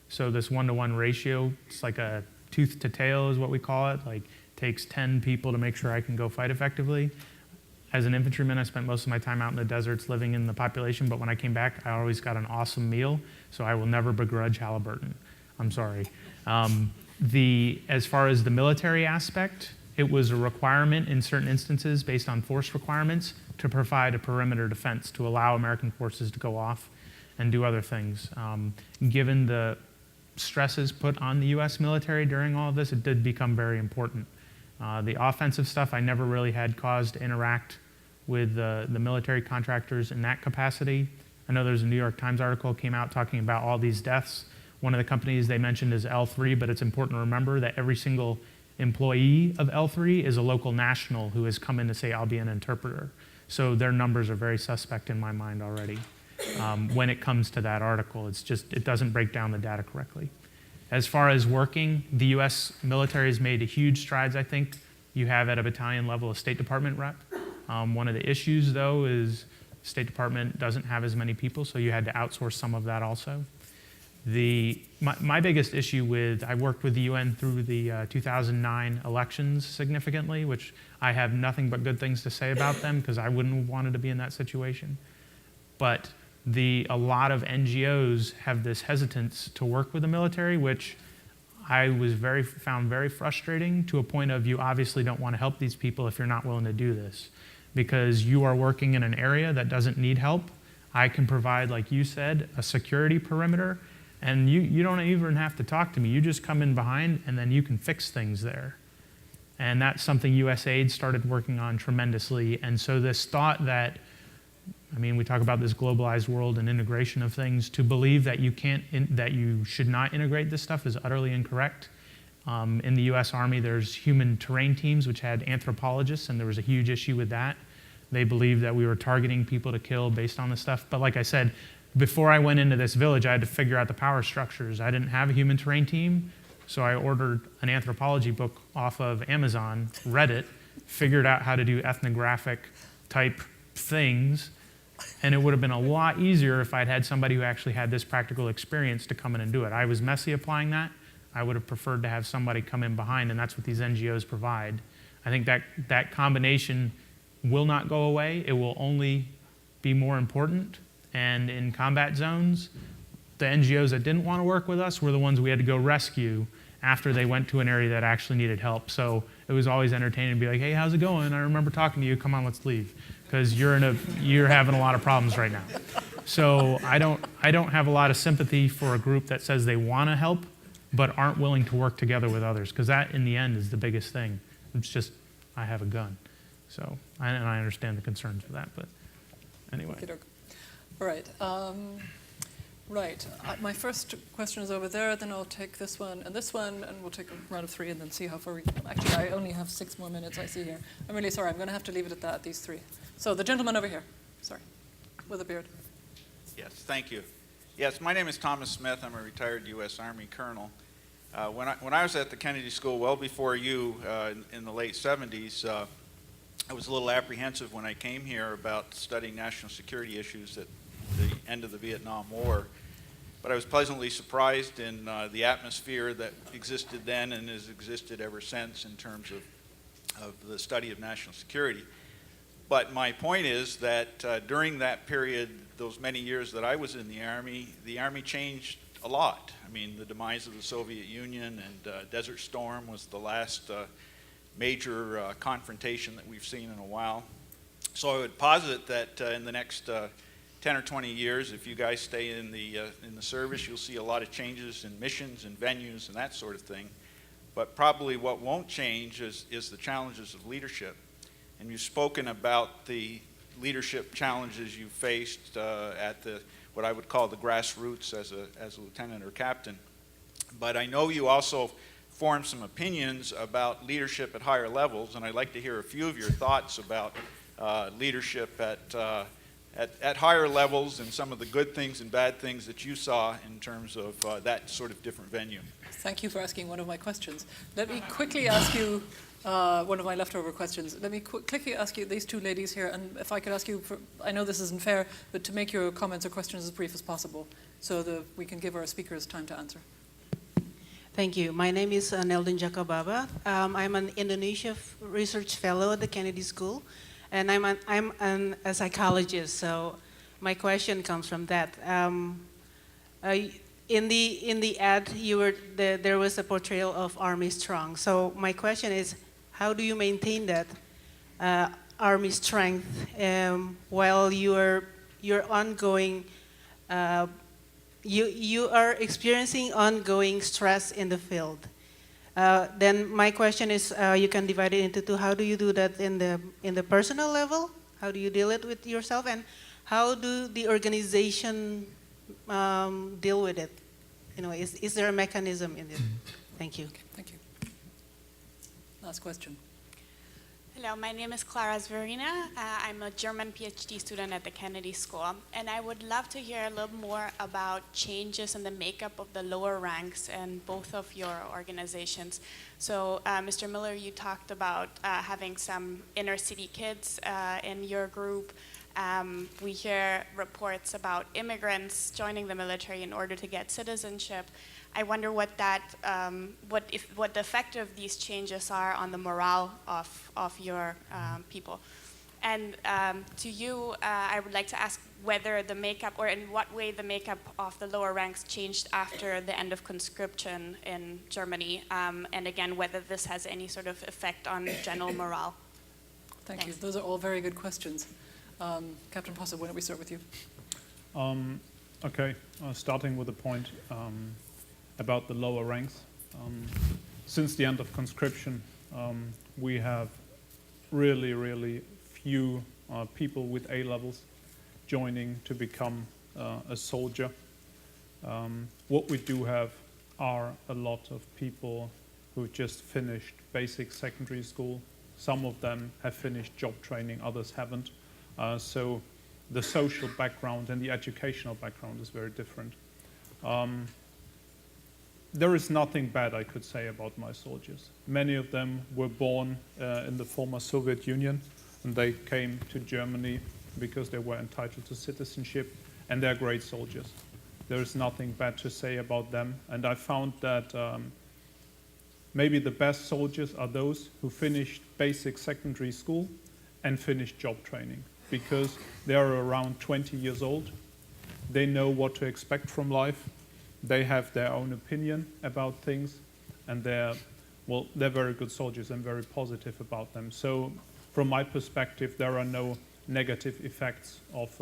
So this 1-to-1 ratio, it's like a tooth to tail is what we call it. Like, takes 10 people to make sure I can go fight effectively. As an infantryman, I spent most of my time out in the deserts living in the population, but when I came back, I always got an awesome meal, so I will never begrudge Halliburton. I'm sorry. As far as the military aspect, it was a requirement in certain instances based on force requirements to provide a perimeter defense to allow American forces to go off and do other things. Given the stresses put on the U.S. military during all of this, it did become very important. The offensive stuff, I never really had cause to interact with the military contractors in that capacity. I know there's a New York Times article came out talking about all these deaths. One of the companies they mentioned is L3, but it's important to remember that every single employee of L3 is a local national who has come in to say, I'll be an interpreter. So their numbers are very suspect in my mind already. When it comes to that article, it doesn't break down the data correctly. As far as working, the U.S. military has made huge strides, I think. You have at a battalion level a State Department rep. One of the issues, though, is State Department doesn't have as many people, so you had to outsource some of that also. My biggest issue with, I worked with the UN through the 2009 elections significantly, which I have nothing but good things to say about them because I wouldn't have wanted to be in that situation. But a lot of NGOs have this hesitance to work with the military, which I found very frustrating, to a point of you obviously don't want to help these people if you're not willing to do this, because you are working in an area that doesn't need help. I can provide, like you said, a security perimeter, and you don't even have to talk to me. You just come in behind, and then you can fix things there. And that's something USAID started working on tremendously. And so this thought that, I mean, we talk about this globalized world and integration of things, to believe that that you should not integrate this stuff is utterly incorrect. In the US Army, there's human terrain teams, which had anthropologists, and there was a huge issue with that. They believed that we were targeting people to kill based on this stuff. But like I said, before I went into this village, I had to figure out the power structures. I didn't have a human terrain team, so I ordered an anthropology book off of Amazon, read it, figured out how to do ethnographic type things, and it would have been a lot easier if I'd had somebody who actually had this practical experience to come in and do it. I was messy applying that. I would have preferred to have somebody come in behind, and that's what these NGOs provide. I think that combination will not go away. It will only be more important. And in combat zones, the NGOs that didn't want to work with us were the ones we had to go rescue after they went to an area that actually needed help. So it was always entertaining to be like, hey, how's it going? I remember talking to you. Come on, let's leave. Because you're having a lot of problems right now. So I don't have a lot of sympathy for a group that says they want to help but aren't willing to work together with others, because that in the end is the biggest thing. It's just, I have a gun. So, and I understand the concerns with that, but anyway. All right. Right. My first question is over there, then I'll take this one, and we'll take a round of three and then see how far we go. Actually, I only have 6 more minutes, I see here. I'm really sorry. I'm going to have to leave it at that, these three. So the gentleman over here, sorry, with a beard. Yes, thank you. Yes, my name is Thomas Smith. I'm a retired U.S. Army colonel. When I was at the Kennedy School, well before you, in the late 70s, I was a little apprehensive when I came here about studying national security issues at the end of the Vietnam War. But I was pleasantly surprised in the atmosphere that existed then and has existed ever since in terms of the study of national security. But my point is that during that period, those many years that I was in the Army changed a lot. I mean, the demise of the Soviet Union and Desert Storm was the last major confrontation that we've seen in a while. So I would posit that in the next 10 or 20 years, if you guys stay in the service, you'll see a lot of changes in missions and venues and that sort of thing. But probably what won't change is the challenges of leadership. And you've spoken about the leadership challenges you faced at what I would call the grassroots as a lieutenant or captain. But I know you also formed some opinions about leadership at higher levels, and I'd like to hear a few of your thoughts about leadership at higher levels and some of the good things and bad things that you saw in terms of that sort of different venue. Thank you for asking one of my questions. Let me quickly ask you one of my leftover questions. Let me quickly ask you, these two ladies here, and if I could ask you, I know this isn't fair, but to make your comments or questions as brief as possible so that we can give our speakers time to answer. Thank you. My name is Neldin Jakababa. I'm an Indonesia research fellow at the Kennedy School, and I'm a psychologist, so my question comes from that. In the ad, there was a portrayal of Army Strong. So my question is, how do you maintain that Army strength while you're ongoing? You are experiencing ongoing stress in the field. Then my question is, you can divide it into two. How do you do that in the personal level? How do you deal it with yourself, and how do the organization deal with it? You know, is there a mechanism in it? Thank you. Okay, thank you. Last question. Hello, my name is Clara Zverina. I'm a German PhD student at the Kennedy School, and I would love to hear a little more about changes in the makeup of the lower ranks in both of your organizations. So, Mr. Miller, you talked about having some inner city kids in your group, We hear reports about immigrants joining the military in order to get citizenship. I wonder what the effect of these changes are on the morale of your people. And to you, I would like to ask whether the makeup, or in what way the makeup of the lower ranks changed after the end of conscription in Germany, and again, whether this has any sort of effect on general morale. Thank you. Those are all very good questions. Captain Posse, why don't we start with you? Okay, starting with the point about the lower ranks. Since the end of conscription, we have really few people with A levels joining to become a soldier. What we do have are a lot of people who just finished basic secondary school. Some of them have finished job training, others haven't. So the social background and the educational background is very different. There is nothing bad I could say about my soldiers. Many of them were born in the former Soviet Union, and they came to Germany because they were entitled to citizenship, and they're great soldiers. There is nothing bad to say about them, and I found that maybe the best soldiers are those who finished basic secondary school and finished job training, because they are around 20 years old. They know what to expect from life. They have their own opinion about things, and they're very good soldiers. I'm very positive about them. So from my perspective, there are no negative effects of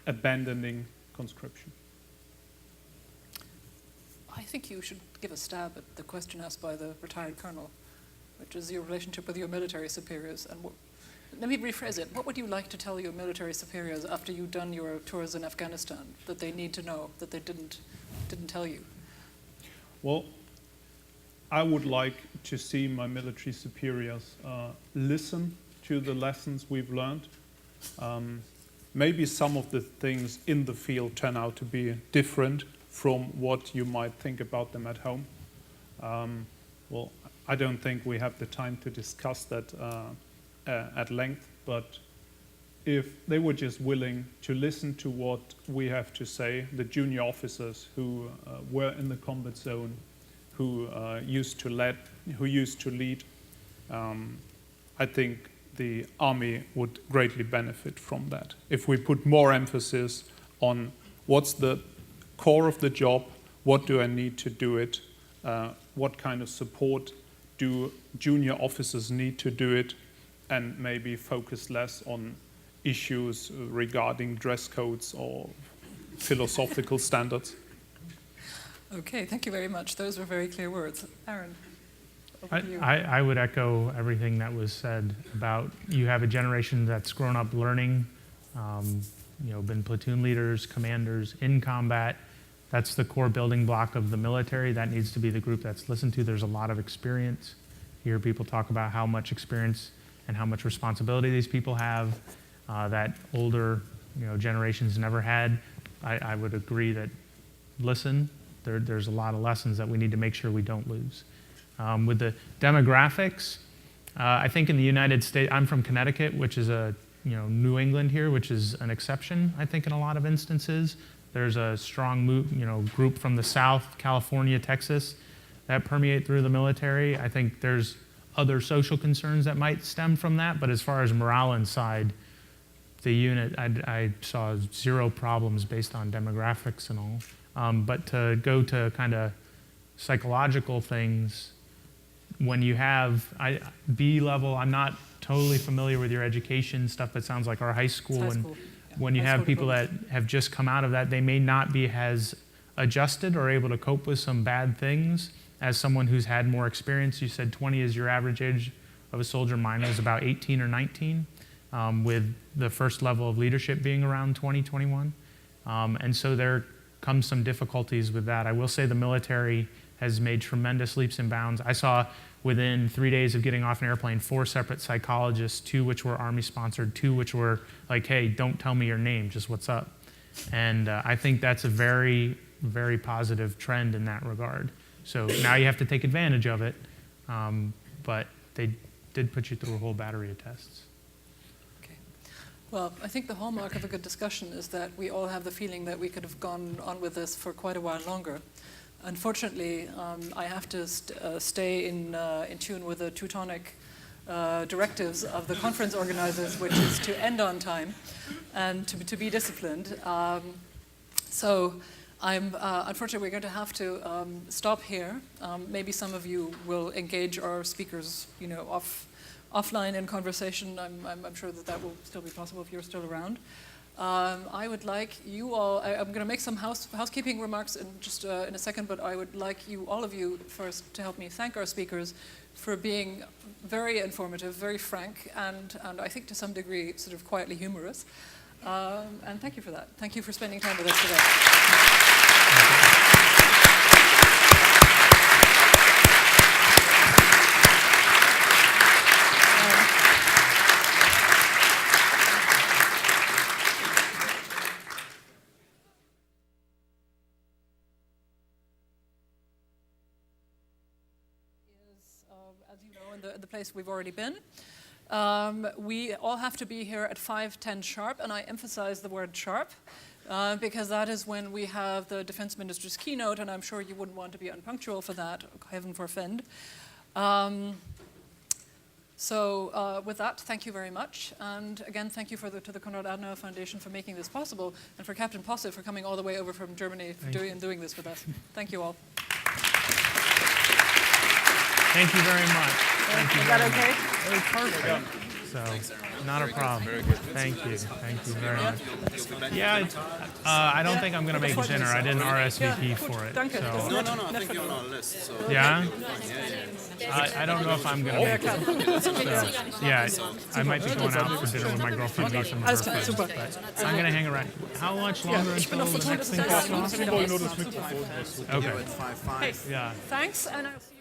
abandoning conscription. I think you should give a stab at the question asked by the retired colonel, which is your relationship with your military superiors. And let me rephrase it. What would you like to tell your military superiors after you've done your tours in Afghanistan that they need to know that they didn't tell you? Well, I would like to see my military superiors listen to the lessons we've learned. Maybe some of the things in the field turn out to be different from what you might think about them at home. Well, I don't think we have the time to discuss that at length, but if they were just willing to listen to what we have to say, the junior officers who were in the combat zone, who used to lead, I think the Army would greatly benefit from that. If we put more emphasis on what's the core of the job, what do I need to do it, what kind of support do junior officers need to do it, and maybe focus less on issues regarding dress codes or philosophical standards. Okay, thank you very much. Those were very clear words. Aaron, over to you. I would echo everything that was said about you have a generation that's grown up learning, been platoon leaders, commanders in combat. That's the core building block of the military. That needs to be the group that's listened to. There's a lot of experience. You hear people talk about how much experience and how much responsibility these people have that older generations never had. I would agree that listen, there's a lot of lessons that we need to make sure we don't lose. With the demographics, I think in the United States, I'm from Connecticut, which is New England here, which is an exception, I think, in a lot of instances. There's a strong group from the South, California, Texas, that permeate through the military. I think there's other social concerns that might stem from that, but as far as morale inside the unit, I saw zero problems based on demographics and all. But to go to kind of psychological things, when you have B level, I'm not totally familiar with your education stuff, but it sounds like our high school. High and school. Yeah. when you High have school people that diplomas. have just come out of that, they may not be as adjusted or able to cope with some bad things as someone who's had more experience. You said 20 is your average age of a soldier. Mine was about 18 or 19, with the first level of leadership being around 20, 21. And so there comes some difficulties with that. I will say the military has made tremendous leaps and bounds. I saw within 3 days of getting off an airplane 4 separate psychologists, 2 which were Army sponsored, 2 which were like, hey, don't tell me your name, just what's up. And I think that's a very, very positive trend in that regard. So now you have to take advantage of it, but they did put you through a whole battery of tests. Okay. Well, I think the hallmark of a good discussion is that we all have the feeling that we could have gone on with this for quite a while longer. Unfortunately, I have to stay in tune with the Teutonic directives of the conference organizers, which is to end on time and to be disciplined. So unfortunately, we're going to have to stop here. Maybe some of you will engage our speakers, offline in conversation. I'm sure that will still be possible if you're still around. I would like you all, I'm going to make some housekeeping remarks in just in a second, but I would like all of you first to help me thank our speakers for being very informative, very frank, and I think to some degree sort of quietly humorous. And thank you for that. Thank you for spending time with us today. As you know, in the place we've already been. We all have to be here at 5:10 sharp, and I emphasize the word sharp, because that is when we have the Defense Minister's keynote, and I'm sure you wouldn't want to be unpunctual for that, heaven forfend. So with that, thank you very much, and again, thank you to the Konrad Adenauer Foundation for making this possible, and for Captain Posse for coming all the way over from Germany and doing this with us. Thank you all. Thank you very much. Thank you. Is that okay? It was perfect. So, not a problem. Thank you. Thank you very much. Yeah, I don't think I'm going to make dinner. I didn't RSVP for it. So. No, I think you're on a list. So. Yeah? I don't know if I'm going to make it. So, yeah, I might be going out for dinner with my girlfriend or some of her friends. But I'm going to hang around. How much longer until the next thing kicks off? Okay. Hey, Yeah. thanks, and I'll see you.